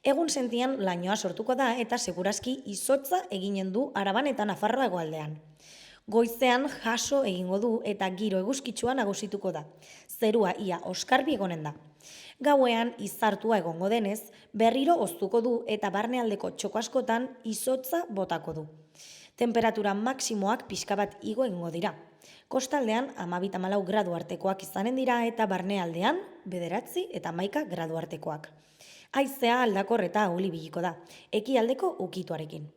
Egun sentian lainoa sortuko da eta segurazki izotza eginen du Araban eta Nafarroa hegoaldean. Goizean jaso egingo du eta giro eguzkitsua nagusituko da. Zerua ia oskarbi egonen da. Gauean izartua egongo denez, berriro hoztuko du eta barnealdeko txoko askotan izotza botako du. Temperatura maksimoak pixka bat igo egingo dira. Kostaldean 12-14 gradu artekoak izanen dira eta barnealdean 9 eta 11 gradu artekoak. Haizea aldakor eta ahul ibiliko da, ekialdeko ukituarekin.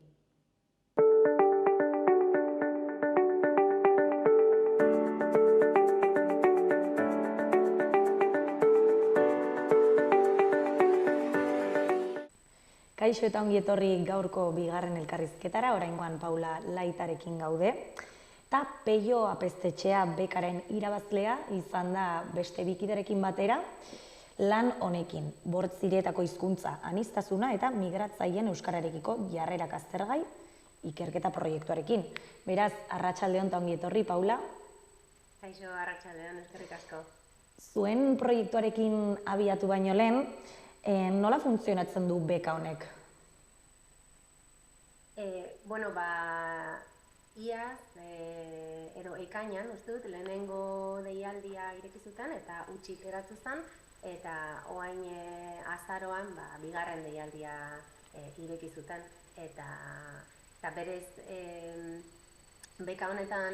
Kaixo eta ongi etorri gaurko bigarren elkarrizketara, oraingoan Paula Laitarekin gaude. Ta Peio Apeztetxea bekaren irabazlea izan da beste bikiderekin batera, lan honekin, bortzirietako hizkuntza aniztasuna eta migratzaileen euskararekiko jarrerak aztergai ikerketa proiektuarekin. Beraz, arratsaldeon eta ongi etorri, Paula. Kaixo, arratsaldeon, eskerrik asko. Zuen proiektuarekin abiatu baino lehen, nola funtzionatzen du beka honek? Iaz, ekainan, uste dut, lehenengo deialdia ireki zuten eta utxik geratu zen, eta orain azaroan bigarren deialdia ireki zuten. Eta berez, beka honetan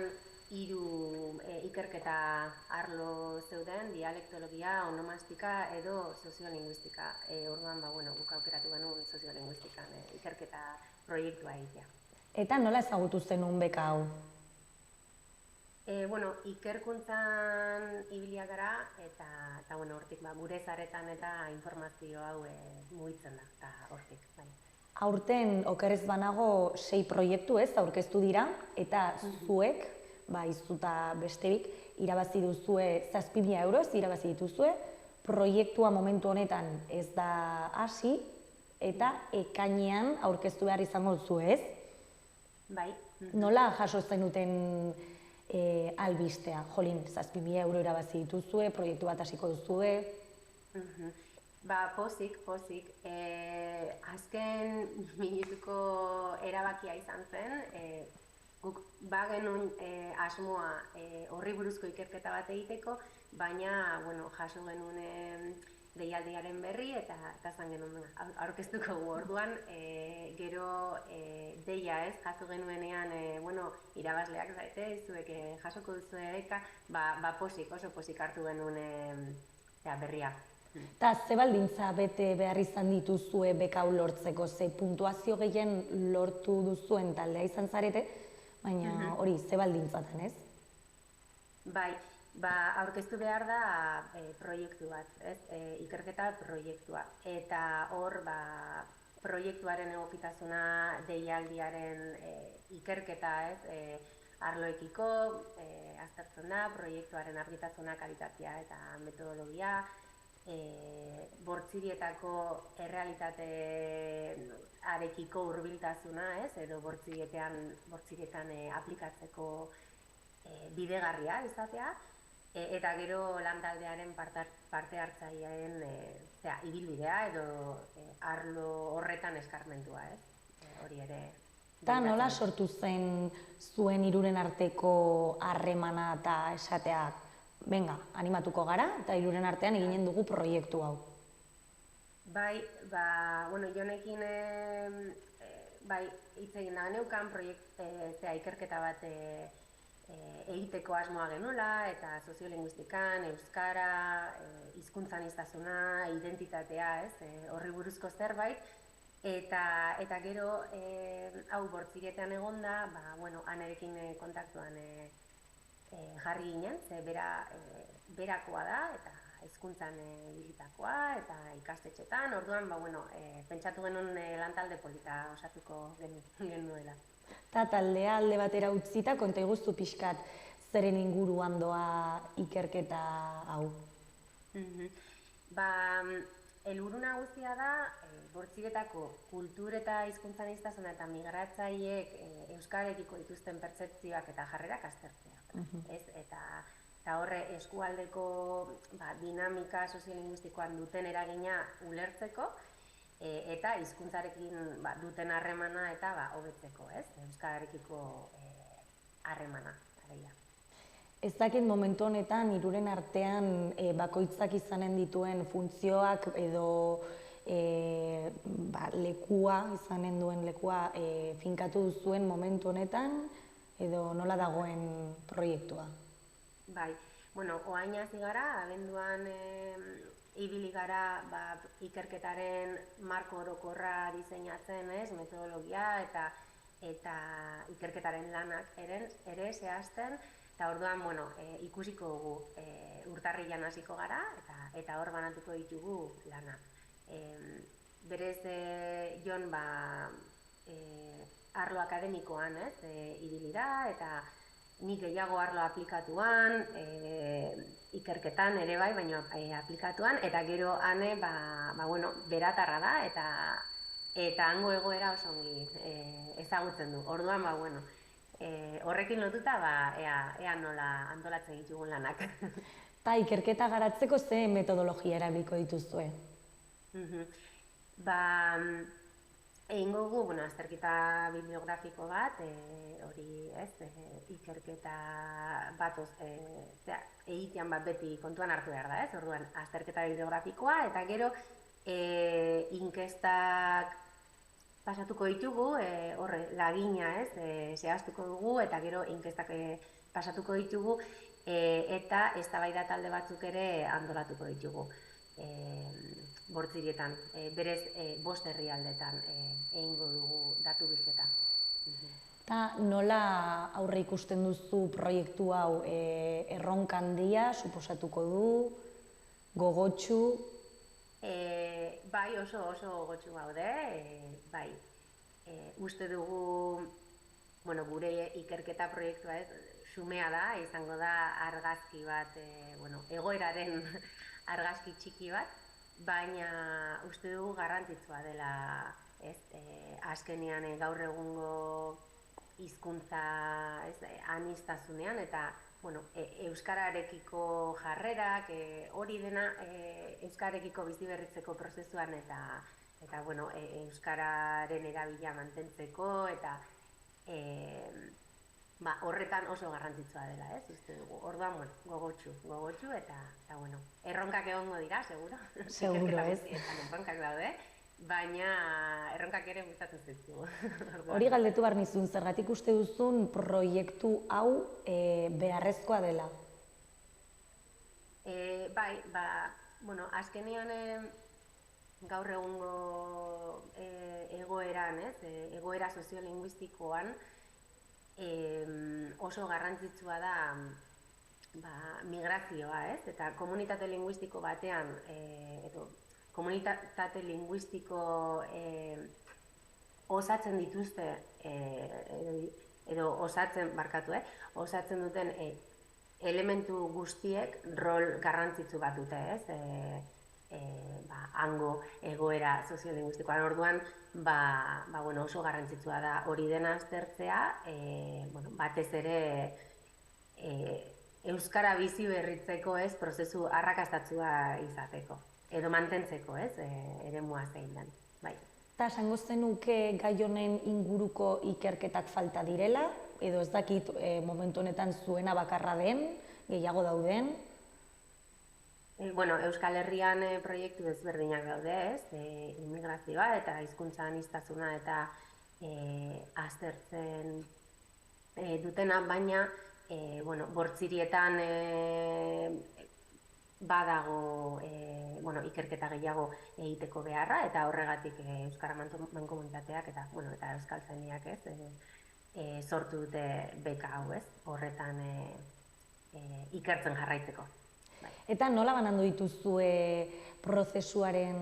3 ikerketa arlo zeuden, dialektologia, onomastika edo soziolinguistika. Orduan, guk aukeratu genuen soziolinguistikan ikerketa proiektua egitea. Eta nola ezagutu zenuen beka hau? Ikerkuntzan ibilia gara eta hortik gure zaretan eta informazio hau mugitzen da, eta hortik. Aurten okerez banago 6 proiektu aurkeztu dira, eta zuek, izuta bestebik, irabazi duzue 7.000 euroz, irabazi dituzue, proiektua momentu honetan ez da hasi, eta ekainean aurkeztu behar izango duzu, ez? Bai. Nola jaso zenuten albistea? Jolin, 7.000 euro irabazi dituzue, proiektu bat hasiko duzue? Pozik. Azken minutuko erabakia izan zen, guk bagenuen asmoa horri buruzko ikerketa bat egiteko, baina jaso genuen deialdiaren berri eta zan genuen aurkeztuko gu. Orduan, gero deia jaso genuenean irabazleak zaite, zuek jasoko duzue beka, oso pozik hartu genuen berria. Eta ze baldintza bete behar izan dituzue beka hau lortzeko, ze puntuazio gehien lortu duzuen taldea izan zarete, baina hori ze baldintzatan, ez? Bai, aurkeztu behar da proiektu bat, ikerketa proiektua. Eta hor, proiektuaren egokitasuna, deialdiaren ikerketa, arloekiko, aztertzen da, proiektuaren argitasuna, kalitatea eta metodologia, bortzirietako errealitatearekiko hurbiltasuna, edo bortzirietan aplikatzeko bidegarria izatea, eta gero lantaldearen parte hartzaileen ibilbidea edo arlo horretan eskarmentua, hori ere Eta nola sortu zen zuen hiruren arteko harremana eta esatea, venga, animatuko gara eta hiruren artean eginen dugu proiektu hau? Bai, bueno, Jonekin bai, hitz egin da geneukan, ikerketa bat egiteko asmoa genula, eta soziolinguistikan, euskara, hizkuntza aniztasuna, identitatea, horri buruzko zerbait, eta gero hau Bortziretean egonda, bueno, Anerekin kontaktuan jarri ginen, ze berakoa da, eta hizkuntzan ibilitakoa eta ikastetxetan, orduan, bueno, pentsatu genuen lantalde polita osatuko genuela. Eta taldea alde batera utzita, konta iguzu pixkat zeren inguruan doa ikerketa hau? Helburu nagusia da, Bortziretako kultur eta hizkuntza aniztasuna eta migratzaileek euskararekiko dituzten pertzepzioak eta jarrerak aztertzea. Eta horre eskualdeko dinamika soziolinguistikoan duten eragina ulertzeko, eta hizkuntzarekin duten harremana eta hobetzeko, euskararekiko harremana. Ez dakit momentu honetan hiruren artean bakoitzak izanen dituen funtzioak edo lekua, izanen duen lekua finkatu duzuen momentu honetan edo nola dagoen proiektua? Bai, bueno, oain hasi gara, abenduan ibili gara ikerketaren marko orokorra diseinatzen, metodologia eta ikerketaren lanak ere zehazten, eta orduan, bueno, ikusiko dugu urtarrilan hasiko gara eta hor banatuko ditugu lanak. Berez, Jon, arlo akademikoan ibili da, eta nik gehiago arlo aplikatuan, ikerketan ere bai, baina aplikatuan, eta gero Ane, bueno, beratarra da, eta hango egoera oso ongi ezagutzen du. Orduan, bueno, horrekin lotuta, ea nola antolatzen ditugun lanak. Eta ikerketa garatzeko ze metodologia erabiliko dituzue? Egingo dugu, azterketa bibliografiko bat, hori ikerketa bat egitean beti kontuan hartu behar da, orduan azterketa bibliografikoa, eta gero inkestak pasatuko ditugu, horre lagina zehaztuko dugu, eta gero inkestak pasatuko ditugu, eta eztabaida talde batzuk ere antolatuko ditugu. Bortzirietan, berez 5 herrialdetan egingo dugu datu bilketa. Eta nola aurre ikusten duzu proiektu hau erronka handia, suposatuko du, gogotsu? Bai, oso gogotsu gaude, bai. Uste dugu, gure ikerketa proiektua xumea da, izango da argazki bat, egoeraren argazki txiki bat, baina uste dugu garrantzitsua dela, azkenean gaur egungo hizkuntza aniztasunean, eta euskararekiko jarrerak, hori dena euskararekiko biziberritzeko prozesuan eta euskararen erabila mantentzeko, eta horretan oso garrantzitsua dela, uste dugu. Orduan, gogotsu eta erronkak egongo dira, seguro. Seguro, ez? Erronkak daude, baina erronkak ere gustatzen zaizkigu. Hori galdetu behar nizun, zergatik uste duzun proiektu hau beharrezkoa dela? Bai, azkenean gaur egungo egoeran, egoera soziolinguistikoan, oso garrantzitsua da migrazioa, eta komunitate linguistiko batean, komunitate linguistiko osatzen dituzte, edo osatzen duten elementu guztiek rol garrantzitsu bat dute, hango egoera soziolinguistikoan. Orduan, oso garrantzitsua da hori dena aztertzea, batez ere euskara bizi berritzeko, prozesu arrakastatsua izateko, edo mantentzeko, eremua zein den. Bai. Eta esango zenuke gai honen inguruko ikerketak falta direla, edo ez dakit momentu honetan zuena bakarra den, gehiago dauden? Euskal Herrian proiektu ezberdinak daude, ez? Immigrazioa eta hizkuntza aniztasuna eta aztertzen dutena, baina Bortzirietan badago ikerketa gehiago egiteko beharra, eta horregatik Euskara Mankomunitateak eta Euskaltzaindiak sortu dute beka hau, ez? Horretan ikertzen jarraitzeko. Eta nola banandu dituzue prozesuaren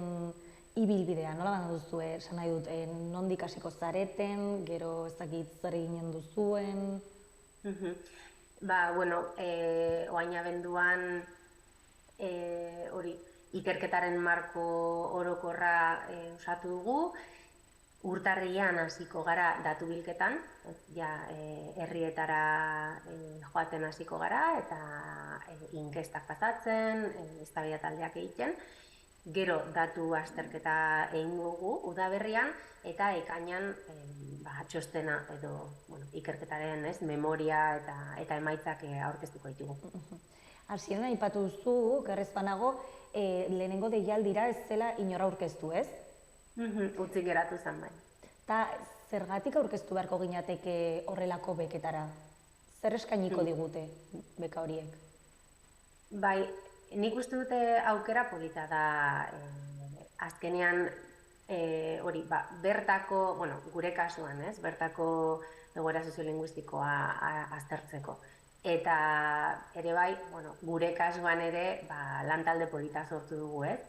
ibilbidea, nola banandu duzue, esan nahi dut, nondik hasiko zareten, gero ez dakit zer eginen duzuen? Oain abenduan ikerketaren marko orokorra osatu dugu, urtarrilean hasiko gara datu bilketan, herrietara joaten hasiko gara eta inkestak pasatzen, eztabaida taldeak egiten. Gero datu azterketa egin dugu udaberrian eta ekainean txostena edo ikerketaren memoria eta emaitzak aurkeztuko ditugu. Hasieran aipatu duzu, gerrez banago, lehenengo deialdira ez zela inora aurkeztu, ez? Utzi geratu zen bai. Eta zergatik aurkeztu beharko ginateke horrelako beketara? Zer eskainiko digute beka horiek? Bai, nik uste dute aukera polita da azkenean bertako, gure kasuan, ez? Bertako egoera soziolinguistikoa aztertzeko. Eta ere bai, gure kasuan ere lantalde polita sortu dugu, ez?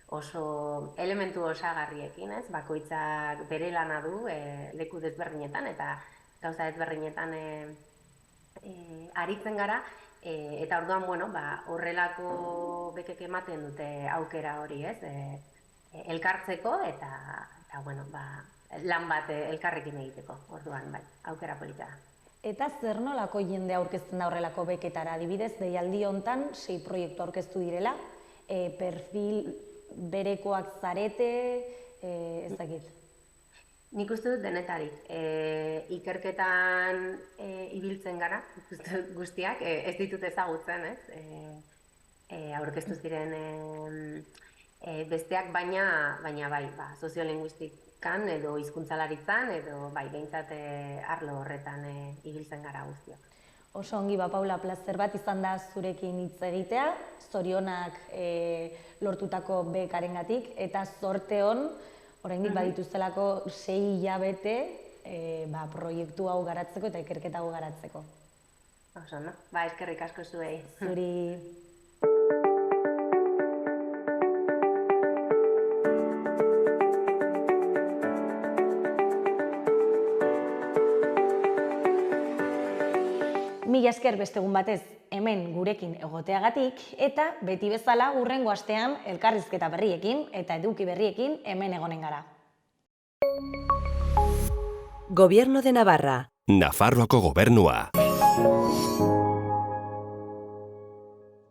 Oso elementu osagarriekin, ez? Bakoitzak bere lana du leku desberdinetan eta gauza desberdinetan aritzen gara, eta orduan, horrelako bekek ematen dute aukera hori, ez? Elkartzeko eta lan bat elkarrekin egiteko, orduan, bai, aukera polita da. Eta zer nolako jende aurkezten da horrelako beketara? Adibidez, deialdi hontan 6 proiektu aurkeztu direla, perfil berekoak zarete, ez dakit. Nik uste dut denetarik. Ikerketan ibiltzen gara, guztiak, ez ditut ezagutzen, ez? Aurkeztu ziren besteak, baina bai, soziolinguistikan edo hizkuntzalaritzan edo bai, behintzat arlo horretan ibiltzen gara guztiak. Oso ongi, Paula, plazer bat izan da zurekin hitz egitea, zorionak lortutako bekarengatik, eta zorte on, oraindik badituztelako 6 hilabete proiektu hau garatzeko eta ikerketa hau garatzeko. Oso, no? Eskerrik asko zuei. Zuri. Mila esker beste egun batez hemen gurekin egoteagatik, eta beti bezala hurrengo astean elkarrizketa berriekin eta eduki berriekin hemen egonen gara. Gobierno de Navarra. Nafarroako gobernua.